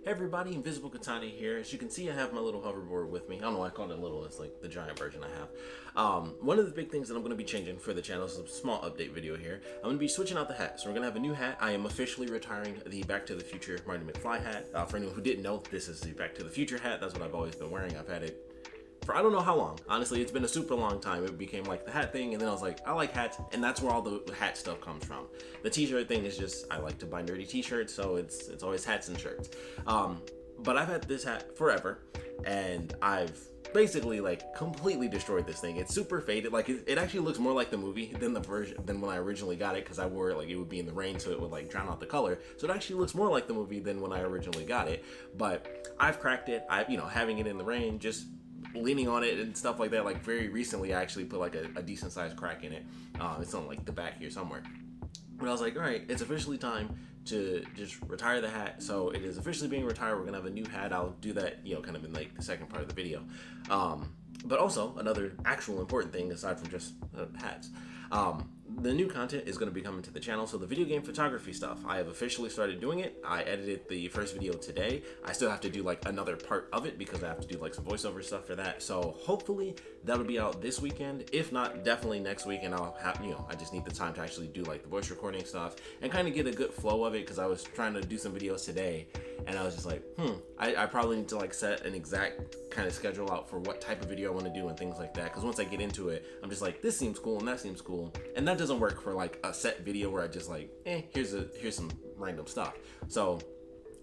Hey everybody, Invisiblekatana here. As you can see, I have my little hoverboard with me. I don't know why I call it little, it's like the giant version I have. One of the big things that I'm going to be changing for the channel is a small update video here. I'm going to be switching out the hat. So we're going to have a new hat. I am officially retiring the Back to the Future Marty McFly hat. For anyone who didn't know, this is the Back to the Future hat. That's what I've always been wearing. I've had it for I don't know how long. Honestly, it's been a super long time. It became like the hat thing, and then I was like, I like hats, and that's where all the hat stuff comes from. The t-shirt thing is just, I like to buy nerdy t-shirts, so it's always hats and shirts. But I've had this hat forever, and I've basically like completely destroyed this thing. It's super faded. Like it actually looks more like the movie than when I originally got it, because I wore it like it would be in the rain, so it would like drown out the color. So it actually looks more like the movie than when I originally got it. But I've cracked it. Having it in the rain, just leaning on it and stuff like that. Like very recently, I actually put like a decent sized crack in it. It's on like the back here somewhere. But I was like, all right, it's officially time to just retire the hat. So it is officially being retired. We're gonna have a new hat. I'll do that, kind of in like the second part of the video. But also another actual important thing aside from just hats. The new content is going to be coming to the channel. So the video game photography stuff, I have officially started doing it. I edited the first video today. I still have to do like another part of it because I have to do like some voiceover stuff for that. So hopefully that'll be out this weekend. If not, definitely next week. And I'll have, I just need the time to actually do like the voice recording stuff and kind of get a good flow of it, because I was trying to do some videos today and I was just like, I probably need to like set an exact kind of schedule out for what type of video I want to do and things like that. Because once I get into it, I'm just like, this seems cool and that seems cool, and that doesn't work for like a set video where I just like, here's some random stuff. So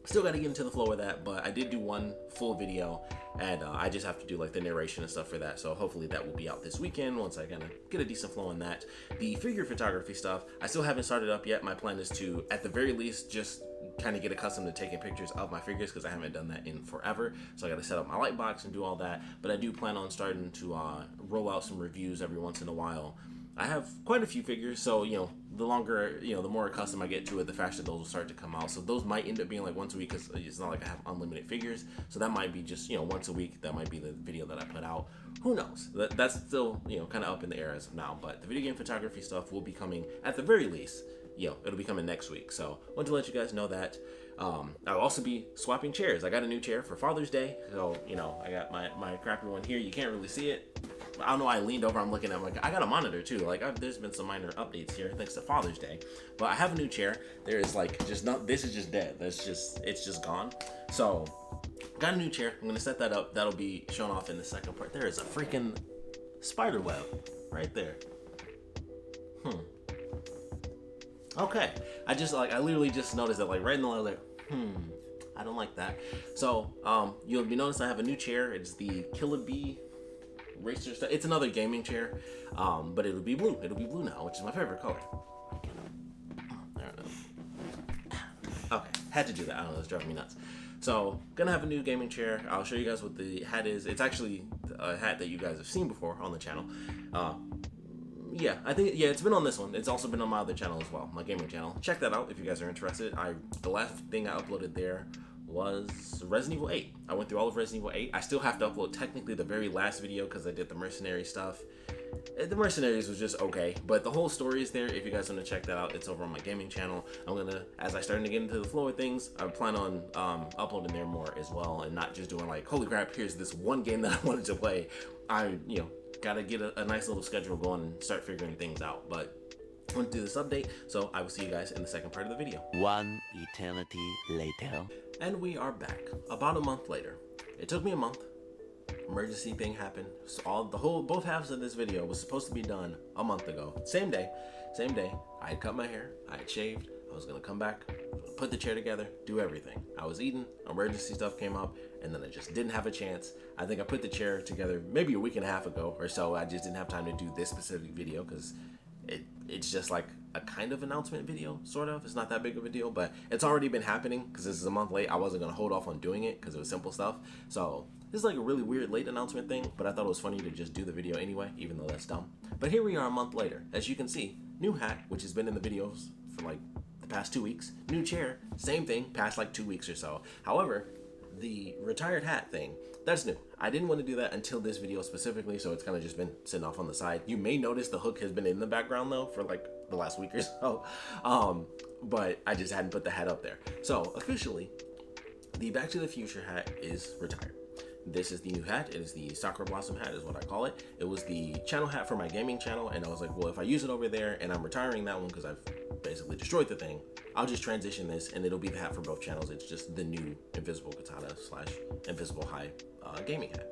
still got to get into the flow of that, but I did do one full video, and I just have to do like the narration and stuff for that. So hopefully that will be out this weekend once I kind of get a decent flow on that. The figure photography stuff, I still haven't started up yet. My plan is to, at the very least, just kind of get accustomed to taking pictures of my figures, because I haven't done that in forever. So I got to set up my light box and do all that. But I do plan on starting to roll out some reviews every once in a while. I have quite a few figures, so the longer, the more accustomed I get to it, the faster those will start to come out. So those might end up being like once a week, because it's not like I have unlimited figures. So that might be just once a week. That might be the video that I put out. Who knows? That's still kind of up in the air as of now. But the video game photography stuff will be coming at the very least. It'll be coming next week. So I want to let you guys know that. I'll also be swapping chairs. I got a new chair for Father's Day. So, I got my crappy one here. You can't really see it. I don't know why I leaned over. I'm looking at I got a monitor too. There's been some minor updates here thanks to Father's Day. But I have a new chair. There is this is just dead. It's just gone. So got a new chair. I'm gonna set that up. That'll be shown off in the second part. There is a freaking spider web right there. Okay. I literally just noticed that right in the line, I don't like that. So you'll be noticing I have a new chair. It's the Killer Bee Racer stuff. It's another gaming chair, but it'll be blue. It'll be blue now, which is my favorite color. There it is. Okay, had to do that. I don't know, it's driving me nuts. So, gonna have a new gaming chair. I'll show you guys what the hat is. It's actually a hat that you guys have seen before on the channel. It's been on this one. It's also been on my other channel as well, my gaming channel. Check that out if you guys are interested. The last thing I uploaded there was Resident Evil 8. I went through all of Resident Evil 8. I still have to upload technically the very last video because I did the mercenary stuff. The mercenaries was just okay, but the whole story is there. If you guys want to check that out, it's over on my gaming channel. I'm gonna, as I start to get into the flow of things, I plan on uploading there more as well, and not just doing like, holy crap, here's this one game that I wanted to play. I gotta get a nice little schedule going and start figuring things out. But I want to do this update, so I will see you guys in the second part of the video. One eternity later. And we are back about a month later. It took me a month. Emergency thing happened. So both halves of this video was supposed to be done a month ago. Same day. I had cut my hair. I had shaved. I was gonna come back, put the chair together, do everything. I was eating. Emergency stuff came up, and then I just didn't have a chance. I think I put the chair together maybe a week and a half ago or so. I just didn't have time to do this specific video because it's just like a kind of announcement video, sort of. It's not that big of a deal, but it's already been happening because this is a month late. I wasn't gonna hold off on doing it because it was simple stuff. So this is like a really weird late announcement thing, but I thought it was funny to just do the video anyway, even though that's dumb. But here we are a month later. As you can see, new hat, which has been in the videos for like the past 2 weeks. New chair, same thing, past like 2 weeks or so. However, the retired hat thing, that's new. I didn't want to do that until this video specifically, so it's kind of just been sitting off on the side. You may notice the hook has been in the background though for like the last week or so, but I just hadn't put the hat up there. So officially, The Back to the Future hat is retired. This is the new hat. It is the Sakura Blossom hat is what I call it. It was the channel hat for my gaming channel, and I was like, well, if I use it over there and I'm retiring that one because I've basically destroyed the thing, I'll just transition this and it'll be the hat for both channels. It's just the new Invisiblekatana / Invisible High gaming hat.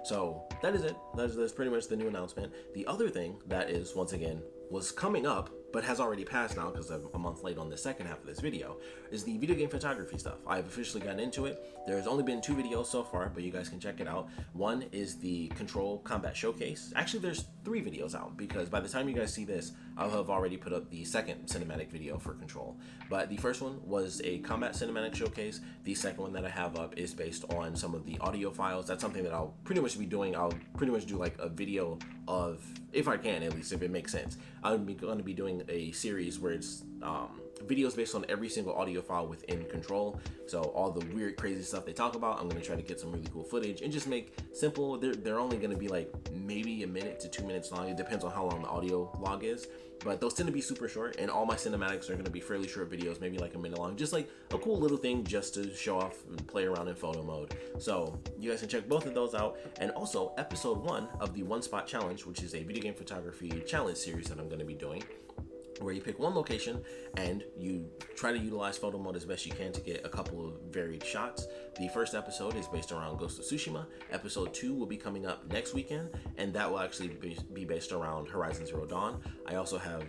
So that is it. That's pretty much the new announcement. The other thing that is, once again, was coming up but has already passed now because I'm a month late on the second half of this video, is the video game photography stuff. I've officially gotten into it. There's only been 2 videos so far, but you guys can check it out. One is the Control Combat Showcase. Actually, there's 3 videos out because by the time you guys see this, I'll have already put up the second cinematic video for Control. But the first one was a combat cinematic showcase. The second one that I have up is based on some of the audio files. That's something that I'll pretty much be doing. I'll pretty much do like a video of, if I can, at least if it makes sense. I'm going to be doing a series where it's videos based on every single audio file within Control. So all the weird, crazy stuff they talk about, I'm going to try to get some really cool footage and just make simple. They're only going to be like maybe a minute to 2 minutes long. It depends on how long the audio log is. But those tend to be super short, and all my cinematics are going to be fairly short videos, maybe like a minute long, just like a cool little thing just to show off and play around in photo mode. So you guys can check both of those out. And also episode 1 of the One Spot Challenge, which is a video game photography challenge series that I'm going to be doing, where you pick one location and you try to utilize photo mode as best you can to get a couple of varied shots. The first episode is based around Ghost of Tsushima. Episode 2 will be coming up next weekend, and that will actually be based around Horizon Zero Dawn. I also have,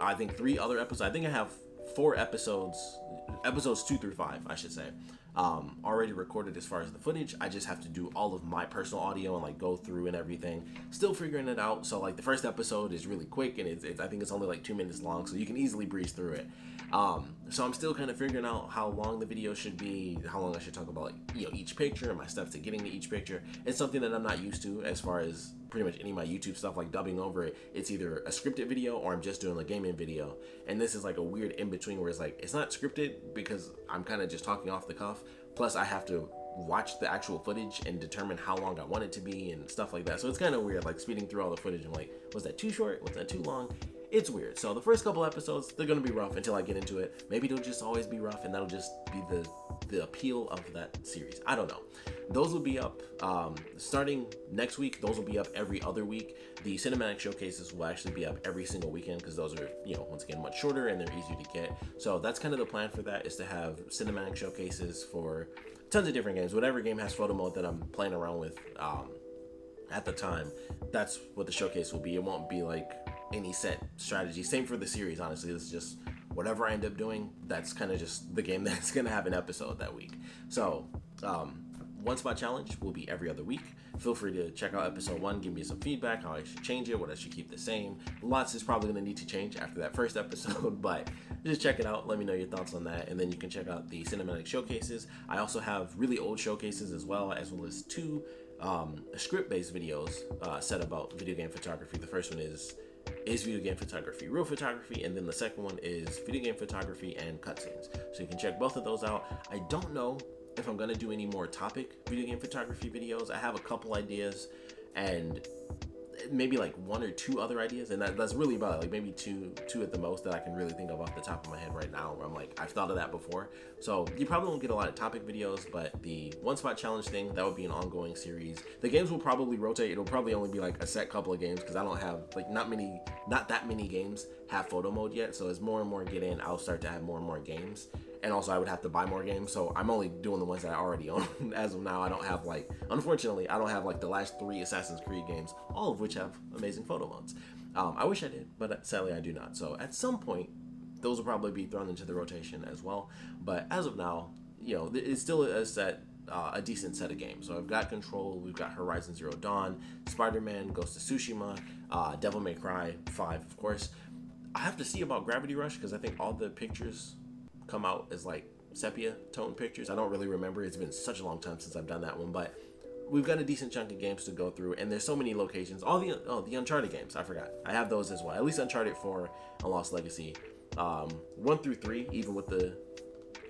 I think, 3 other episodes. I think I have 4 episodes 2 through 5, I should say, already recorded as far as the footage. I just have to do all of my personal audio and like go through and everything. Still figuring it out. So like the first episode is really quick, and I think it's only like 2 minutes long, so you can easily breeze through it. So I'm still kind of figuring out how long the video should be, how long I should talk about, like, you know, each picture and my steps to getting to each picture. It's something that I'm not used to as far as pretty much any of my YouTube stuff, like dubbing over it. It's either a scripted video or I'm just doing a gaming video. And this is like a weird in between where it's like, it's not scripted because I'm kind of just talking off the cuff. Plus I have to watch the actual footage and determine how long I want it to be and stuff like that. So it's kind of weird, like speeding through all the footage. I'm like, was that too short? Was that too long? It's weird. So the first couple episodes, they're going to be rough until I get into it. Maybe they'll just always be rough, and that'll just be the appeal of that series. I don't know. Those will be up starting next week. Those will be up every other week. The cinematic showcases will actually be up every single weekend because those are, you know, once again, much shorter and they're easier to get. So that's kind of the plan for that, is to have cinematic showcases for tons of different games. Whatever game has photo mode that I'm playing around with at the time, that's what the showcase will be. It won't be like any set strategy. Same for the series, honestly. It's just whatever I end up doing, that's kind of just the game that's going to have an episode that week. So One Spot Challenge will be every other week. Feel free to check out episode 1, give me some feedback, how I should change it, what I should keep the same. Lots is probably going to need to change after that first episode, but just check it out. Let me know your thoughts on that, and then you can check out the cinematic showcases. I also have really old showcases as well as 2 script-based videos set about video game photography. The first one is video game photography, real photography, and then the second one is video game photography and cutscenes. So you can check both of those out. I don't know if I'm going to do any more topic video game photography videos. I have a couple ideas and maybe like 1 or 2 other ideas, and that's really about it. Like maybe two at the most that I can really think of off the top of my head right now, where I'm like, I've thought of that before. So you probably won't get a lot of topic videos, but the One Spot Challenge thing, that would be an ongoing series. The games will probably rotate. It'll probably only be like a set couple of games because I don't have like not that many games have photo mode yet. So as more and more get in, I'll start to have more and more games. And also I would have to buy more games, so I'm only doing the ones that I already own. As of now, I don't have like, unfortunately, I don't have like the last 3 Assassin's Creed games, all of which have amazing photo modes. I wish I did, but sadly I do not. So at some point, those will probably be thrown into the rotation as well. But as of now, you know, it's still a decent set of games. So I've got Control, we've got Horizon Zero Dawn, Spider-Man, Ghost of Tsushima, Devil May Cry 5, of course. I have to see about Gravity Rush because I think all the pictures come out as like sepia tone pictures. I don't really remember. It's been such a long time since I've done that one, but we've got a decent chunk of games to go through, and there's so many locations. All the Uncharted games, I forgot. I have those as well. At least Uncharted 4 and Lost Legacy. 1 through 3, even with the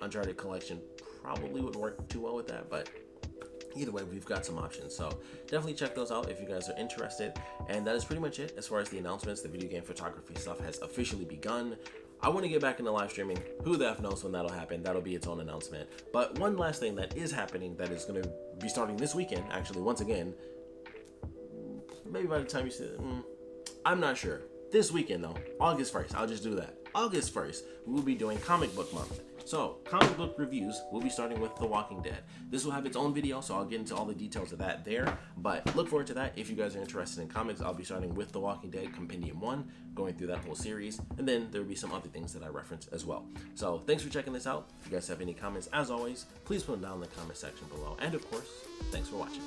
Uncharted collection, probably wouldn't work too well with that, but either way, we've got some options. So definitely check those out if you guys are interested. And that is pretty much it as far as the announcements. The video game photography stuff has officially begun. I want to get back into live streaming. Who the F knows when that'll happen? That'll be its own announcement. But one last thing that is happening that is going to be starting this weekend, actually, once again, maybe by the time you see it, I'm not sure. This weekend, though, August 1st, I'll just do that. August 1st, we will be doing comic book month. So, comic book reviews, we'll be starting with The Walking Dead. This will have its own video, so I'll get into all the details of that there. But look forward to that. If you guys are interested in comics, I'll be starting with The Walking Dead Compendium 1, going through that whole series. And then there will be some other things that I reference as well. So, thanks for checking this out. If you guys have any comments, as always, please put them down in the comment section below. And of course, thanks for watching.